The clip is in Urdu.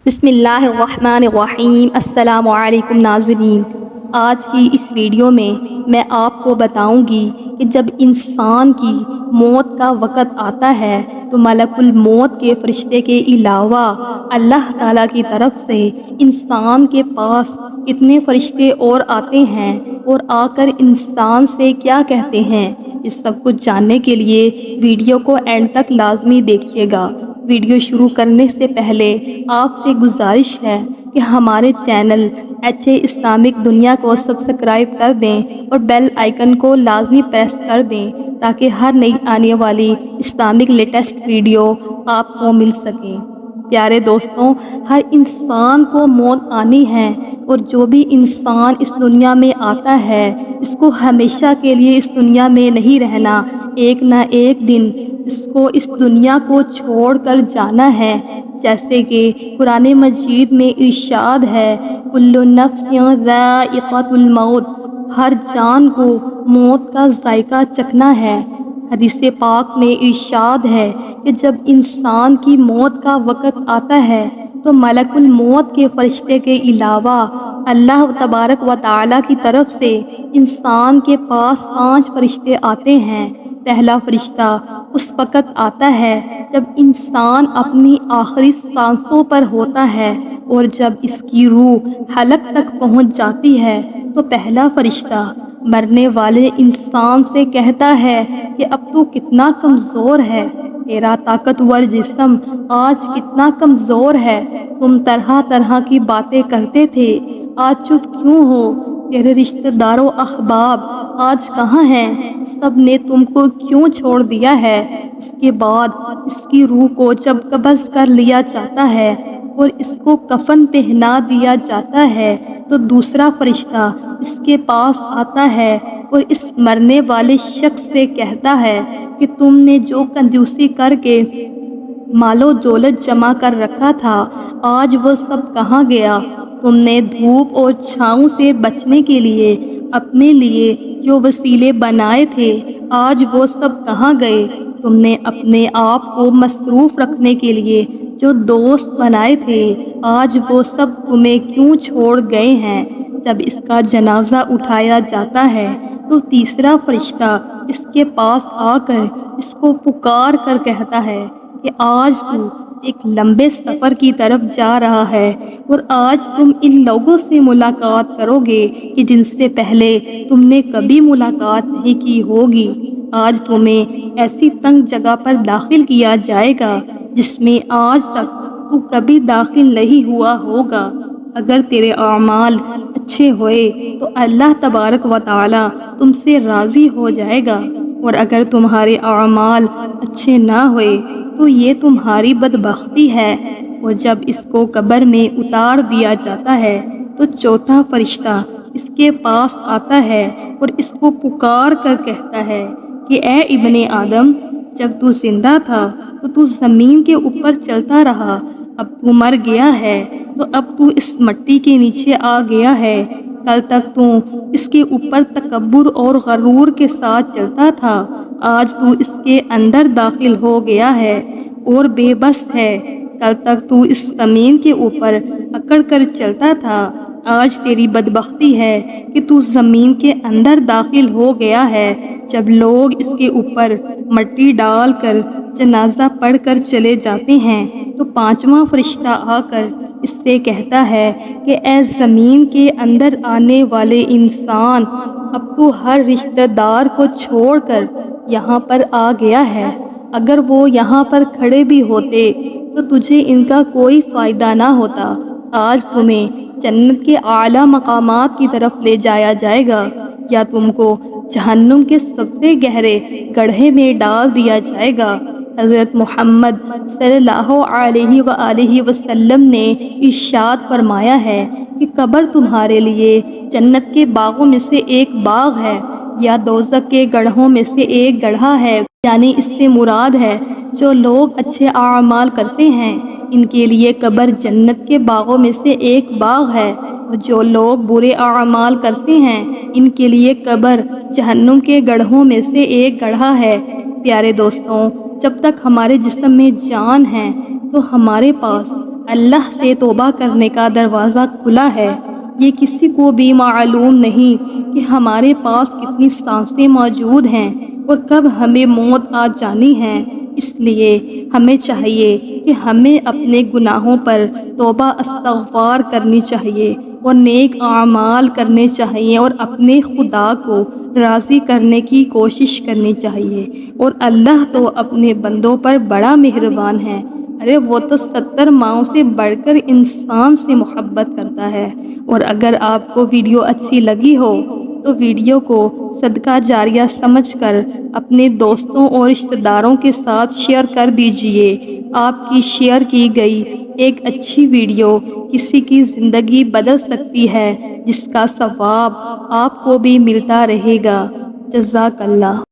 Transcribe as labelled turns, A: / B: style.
A: بسم اللہ الرحمن الرحیم۔ السلام علیکم ناظرین، آج کی اس ویڈیو میں آپ کو بتاؤں گی کہ جب انسان کی موت کا وقت آتا ہے تو ملک الموت کے فرشتے کے علاوہ اللہ تعالیٰ کی طرف سے انسان کے پاس کتنے فرشتے اور آتے ہیں اور آ کر انسان سے کیا کہتے ہیں، اس سب کچھ جاننے کے لیے ویڈیو کو اینڈ تک لازمی دیکھیے گا۔ ویڈیو شروع کرنے سے پہلے آپ سے گزارش ہے کہ ہمارے چینل اسلامک دنیا کو سبسکرائب کر دیں اور بیل آئیکن کو لازمی پریس کر دیں تاکہ ہر نئی آنے والی اسلامک لیٹسٹ ویڈیو آپ کو مل سکیں۔ پیارے دوستوں، ہر انسان کو موت آنی ہے اور جو بھی انسان اس دنیا میں آتا ہے اس کو ہمیشہ کے لیے اس دنیا میں نہیں رہنا، ایک نہ ایک دن اس کو اس دنیا کو چھوڑ کر جانا ہے، جیسے کہ قرآن مجید میں ارشاد ہے کل نفس ذائقۃ الموت، ہر جان کو موت کا ذائقہ چکھنا ہے۔ حدیث پاک میں ارشاد ہے کہ جب انسان کی موت کا وقت آتا ہے تو ملک الموت کے فرشتے کے علاوہ اللہ تبارک و تعالیٰ کی طرف سے انسان کے پاس 5 فرشتے آتے ہیں۔ پہلا فرشتہ اس وقت آتا ہے جب انسان اپنی آخری سانسوں پر ہوتا ہے اور جب اس کی روح حلق تک پہنچ جاتی ہے تو پہلا فرشتہ مرنے والے انسان سے کہتا ہے کہ اب تو کتنا کمزور ہے، تیرا طاقتور جسم آج کتنا کمزور ہے، تم طرح طرح کی باتیں کرتے تھے، آج چپ کیوں ہو، تیرے رشتہ دار و احباب آج کہاں ہیں، سب نے تم کو کیوں چھوڑ دیا ہے۔ اس کے بعد اس کی روح کو جب قبض کر لیا جاتا ہے اور اس کو کفن پہنا دیا جاتا ہے تو دوسرا فرشتہ اس کے پاس آتا ہے اور اس مرنے والے شخص سے کہتا ہے کہ تم نے جو کنجوسی کر کے مال و دولت جمع کر رکھا تھا آج وہ سب کہاں گیا، تم نے دھوپ اور چھاؤں سے بچنے کے لیے اپنے لیے جو وسیلے بنائے تھے آج وہ سب کہاں گئے، تم نے اپنے آپ کو مصروف رکھنے کے لیے جو دوست بنائے تھے آج وہ سب تمہیں کیوں چھوڑ گئے ہیں۔ جب اس کا جنازہ اٹھایا جاتا ہے تو تیسرا فرشتہ اس کے پاس آ کر اس کو پکار کر کہتا ہے کہ آج تو ایک لمبے سفر کی طرف جا رہا ہے اور آج تم ان لوگوں سے ملاقات کرو گے کہ جن سے پہلے تم نے کبھی ملاقات نہیں کی ہوگی۔ آج تمہیں ایسی تنگ جگہ پر داخل کیا جائے گا جس میں آج تک تو کبھی داخل نہیں ہوا ہوگا۔ اگر تیرے اعمال اچھے ہوئے تو اللہ تبارک و تعالیٰ تم سے راضی ہو جائے گا اور اگر تمہارے اعمال اچھے نہ ہوئے تو یہ تمہاری بدبختی ہے۔ اور جب اس کو قبر میں اتار دیا جاتا ہے تو چوتھا فرشتہ اس کے پاس آتا ہے اور اس کو پکار کر کہتا ہے کہ اے ابن آدم، جب تو زندہ تھا تو تو زمین کے اوپر چلتا رہا، اب تو مر گیا ہے تو اب تو اس مٹی کے نیچے آ گیا ہے، کل تک تو اس کے اوپر تکبر اور غرور کے ساتھ چلتا تھا، آج تو اس کے اندر داخل ہو گیا ہے اور بے بس ہے، کل تک تو اس زمین کے اوپر اکڑ کر چلتا تھا، آج تیری بدبختی ہے کہ تو زمین کے اندر داخل ہو گیا ہے۔ جب لوگ اس کے اوپر مٹی ڈال کر جنازہ پڑھ کر چلے جاتے ہیں تو پانچواں فرشتہ آ کر اس سے کہتا ہے کہ اے زمین کے اندر آنے والے انسان، اب تو ہر رشتہ دار کو چھوڑ کر یہاں پر آ گیا ہے، اگر وہ یہاں پر کھڑے بھی ہوتے تو تجھے ان کا کوئی فائدہ نہ ہوتا، آج تمہیں جنت کے اعلیٰ مقامات کی طرف لے جایا جائے گا یا تم کو جہنم کے سب سے گہرے گڑھے میں ڈال دیا جائے گا۔ حضرت محمد صلی اللہ علیہ وآلہ وسلم نے ارشاد فرمایا ہے کہ قبر تمہارے لیے جنت کے باغوں میں سے ایک باغ ہے یا دوزخ کے گڑھوں میں سے ایک گڑھا ہے، یعنی اس سے مراد ہے جو لوگ اچھے اعمال کرتے ہیں ان کے لیے قبر جنت کے باغوں میں سے ایک باغ ہے اور جو لوگ برے اعمال کرتے ہیں ان کے لیے قبر جہنم کے گڑھوں میں سے ایک گڑھا ہے۔ پیارے دوستوں، جب تک ہمارے جسم میں جان ہے تو ہمارے پاس اللہ سے توبہ کرنے کا دروازہ کھلا ہے۔ یہ کسی کو بھی معلوم نہیں کہ ہمارے پاس کتنی سانسیں موجود ہیں اور کب ہمیں موت آ جانی ہے۔ اس لیے ہمیں چاہیے کہ ہمیں اپنے گناہوں پر توبہ استغفار کرنی چاہیے اور نیک اعمال کرنے چاہیے اور اپنے خدا کو راضی کرنے کی کوشش کرنی چاہیے۔ اور اللہ تو اپنے بندوں پر بڑا مہربان ہے۔ ارے وہ تو 70 ماؤں سے بڑھ کر انسان سے محبت کرتا ہے۔ اور اگر آپ کو ویڈیو اچھی لگی ہو تو ویڈیو کو صدقہ جاریہ سمجھ کر اپنے دوستوں اور رشتہ داروں کے ساتھ شیئر کر دیجئے۔ آپ کی شیئر کی گئی ایک اچھی ویڈیو کسی کی زندگی بدل سکتی ہے، جس کا ثواب آپ کو بھی ملتا رہے گا۔ جزاک اللہ۔